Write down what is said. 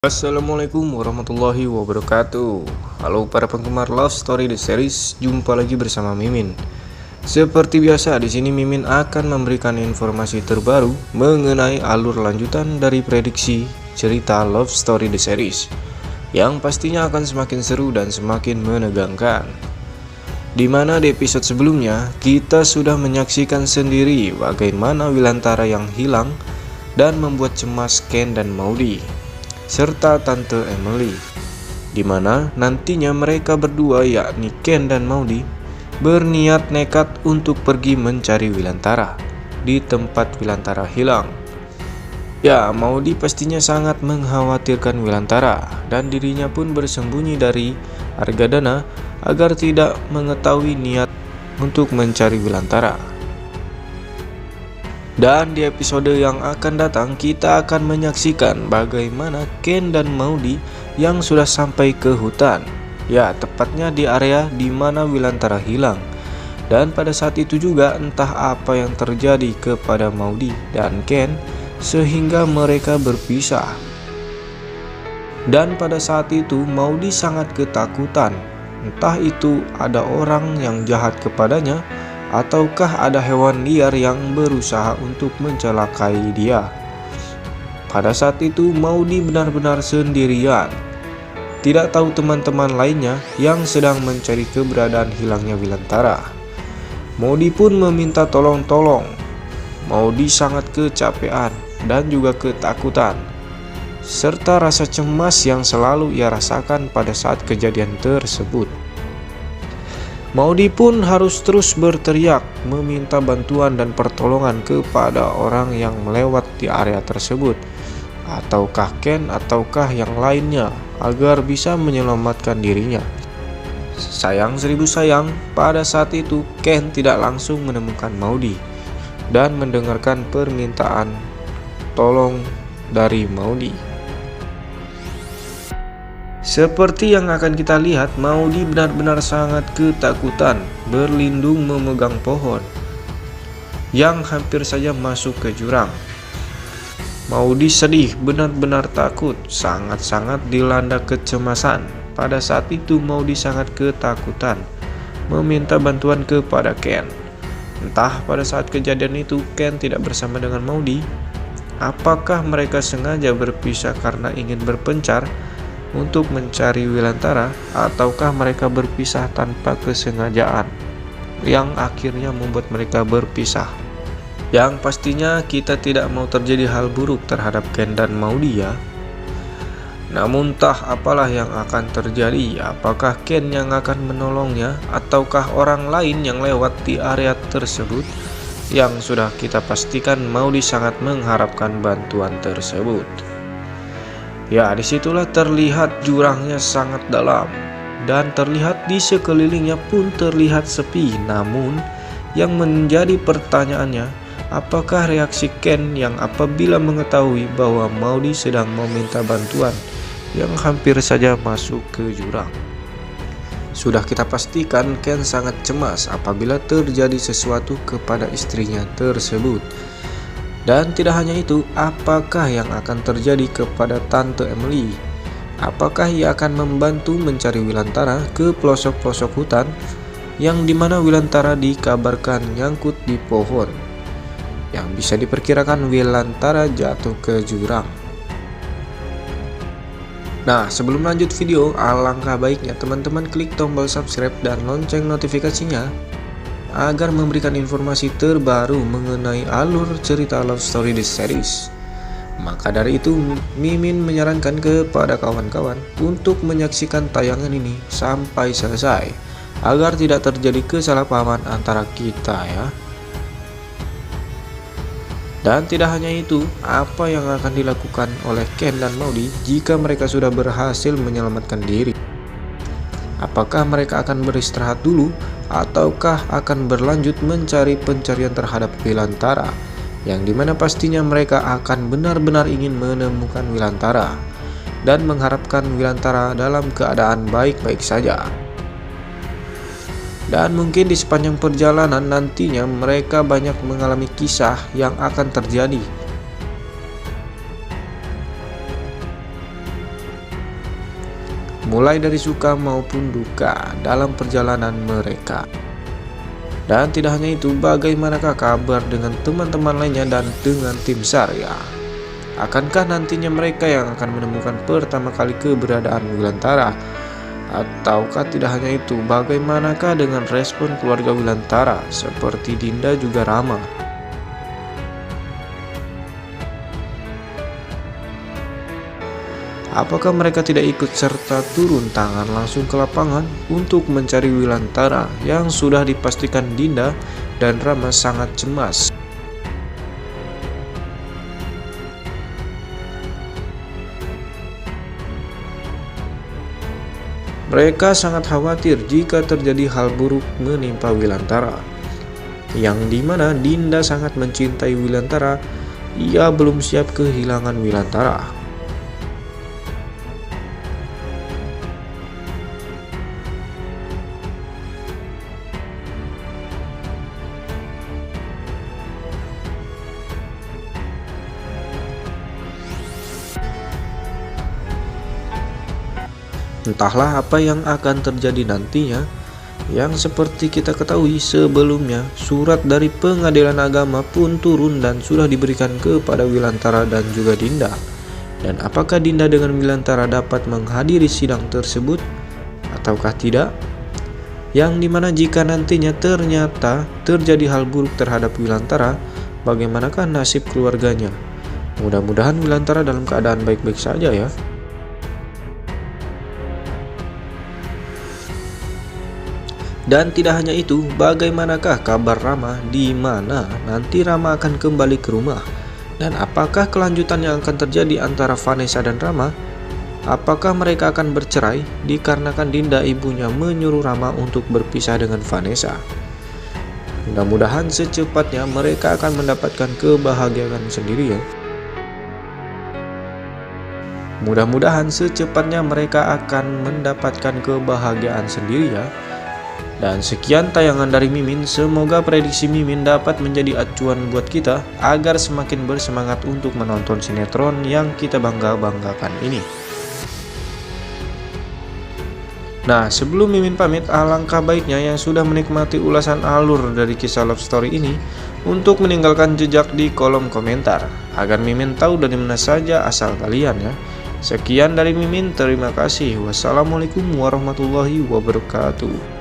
Assalamualaikum warahmatullahi wabarakatuh. Halo para penggemar Love Story The Series, jumpa lagi bersama Mimin. Seperti biasa, di sini Mimin akan memberikan informasi terbaru mengenai alur lanjutan dari prediksi cerita Love Story The Series, yang pastinya akan semakin seru dan semakin menegangkan. Dimana di episode sebelumnya kita sudah menyaksikan sendiri bagaimana Wilantara yang hilang dan membuat cemas Ken dan Maudy serta Tante Emily, dimana nantinya mereka berdua yakni Ken dan Maudy berniat nekat untuk pergi mencari Wilantara di tempat Wilantara hilang. Ya, Maudy pastinya sangat mengkhawatirkan Wilantara dan dirinya pun bersembunyi dari Argadana agar tidak mengetahui niat untuk mencari Wilantara. Dan di episode yang akan datang kita akan menyaksikan bagaimana Ken dan Maudy yang sudah sampai ke hutan. Ya, tepatnya di area di mana Wilantara hilang. Dan pada saat itu juga entah apa yang terjadi kepada Maudy dan Ken sehingga mereka berpisah. Dan pada saat itu Maudy sangat ketakutan. Entah itu ada orang yang jahat kepadanya ataukah ada hewan liar yang berusaha untuk mencelakai dia. Pada saat itu Maudy benar-benar sendirian, tidak tahu teman-teman lainnya yang sedang mencari keberadaan hilangnya Wilantara. Maudy pun meminta tolong-tolong. Maudy sangat kecapean dan juga ketakutan, serta rasa cemas yang selalu ia rasakan pada saat kejadian tersebut. Maudy pun harus terus berteriak meminta bantuan dan pertolongan kepada orang yang melewat di area tersebut, ataukah Ken ataukah yang lainnya, agar bisa menyelamatkan dirinya. Sayang seribu sayang, pada saat itu Ken tidak langsung menemukan Maudy dan mendengarkan permintaan tolong dari Maudy. Seperti yang akan kita lihat, Maudy benar-benar sangat ketakutan berlindung memegang pohon yang hampir saja masuk ke jurang. Maudy sedih, benar-benar takut, sangat-sangat dilanda kecemasan. Pada saat itu Maudy sangat ketakutan meminta bantuan kepada Ken. Entah pada saat kejadian itu Ken tidak bersama dengan Maudy. Apakah mereka sengaja berpisah karena ingin berpencar untuk mencari Wilantara, ataukah mereka berpisah tanpa kesengajaan yang akhirnya membuat mereka berpisah? Yang pastinya kita tidak mau terjadi hal buruk terhadap Ken dan Maudy ya. Namun entah apalah yang akan terjadi, apakah Ken yang akan menolongnya ataukah orang lain yang lewat di area tersebut, yang sudah kita pastikan Maudy sangat mengharapkan bantuan tersebut. Ya, disitulah terlihat jurangnya sangat dalam dan terlihat di sekelilingnya pun terlihat sepi. Namun yang menjadi pertanyaannya, apakah reaksi Ken yang apabila mengetahui bahwa Maudy sedang meminta bantuan yang hampir saja masuk ke jurang? Sudah kita pastikan Ken sangat cemas apabila terjadi sesuatu kepada istrinya tersebut. Dan tidak hanya itu, apakah yang akan terjadi kepada Tante Emily? Apakah ia akan membantu mencari Wilantara ke pelosok-pelosok hutan yang dimana Wilantara dikabarkan nyangkut di pohon, yang bisa diperkirakan Wilantara jatuh ke jurang? Nah, sebelum lanjut video, alangkah baiknya teman-teman klik tombol subscribe dan lonceng notifikasinya agar memberikan informasi terbaru mengenai alur cerita Love Story The Series. Maka dari itu Mimin menyarankan kepada kawan-kawan untuk menyaksikan tayangan ini sampai selesai agar tidak terjadi kesalahpahaman antara kita ya. Dan tidak hanya itu, apa yang akan dilakukan oleh Ken dan Maudy jika mereka sudah berhasil menyelamatkan diri? Apakah mereka akan beristirahat dulu ataukah akan berlanjut mencari pencarian terhadap Wilantara, yang dimana pastinya mereka akan benar-benar ingin menemukan Wilantara dan mengharapkan Wilantara dalam keadaan baik-baik saja. Dan mungkin di sepanjang perjalanan nantinya mereka banyak mengalami kisah yang akan terjadi mulai dari suka maupun duka dalam perjalanan mereka. Dan tidak hanya itu, bagaimanakah kabar dengan teman-teman lainnya dan dengan tim Zarya? Akankah nantinya mereka yang akan menemukan pertama kali keberadaan Wilantara? Ataukah tidak hanya itu, bagaimanakah dengan respon keluarga Wilantara seperti Dinda juga Rama? Apakah mereka tidak ikut serta turun tangan langsung ke lapangan untuk mencari Wilantara yang sudah dipastikan Dinda dan Rama sangat cemas? Mereka sangat khawatir jika terjadi hal buruk menimpa Wilantara, yang dimana Dinda sangat mencintai Wilantara. Ia belum siap kehilangan Wilantara. Entahlah apa yang akan terjadi nantinya. Yang seperti kita ketahui sebelumnya, surat dari Pengadilan Agama pun turun dan sudah diberikan kepada Wilantara dan juga Dinda. Dan apakah Dinda dengan Wilantara dapat menghadiri sidang tersebut ataukah tidak? Yang dimana jika nantinya ternyata terjadi hal buruk terhadap Wilantara, bagaimanakah nasib keluarganya? Mudah-mudahan Wilantara dalam keadaan baik-baik saja ya. Dan tidak hanya itu, bagaimanakah kabar Rama, di mana nanti Rama akan kembali ke rumah? Dan apakah kelanjutan yang akan terjadi antara Vanessa dan Rama? Apakah mereka akan bercerai dikarenakan Dinda ibunya menyuruh Rama untuk berpisah dengan Vanessa? Mudah-mudahan secepatnya mereka akan mendapatkan kebahagiaan sendiri ya. Mudah-mudahan secepatnya mereka akan mendapatkan kebahagiaan sendiri ya. Dan sekian tayangan dari Mimin, semoga prediksi Mimin dapat menjadi acuan buat kita agar semakin bersemangat untuk menonton sinetron yang kita bangga-banggakan ini. Nah, sebelum Mimin pamit, alangkah baiknya yang sudah menikmati ulasan alur dari kisah love story ini untuk meninggalkan jejak di kolom komentar agar Mimin tahu dari mana saja asal kalian ya. Sekian dari Mimin, terima kasih. Wassalamualaikum warahmatullahi wabarakatuh.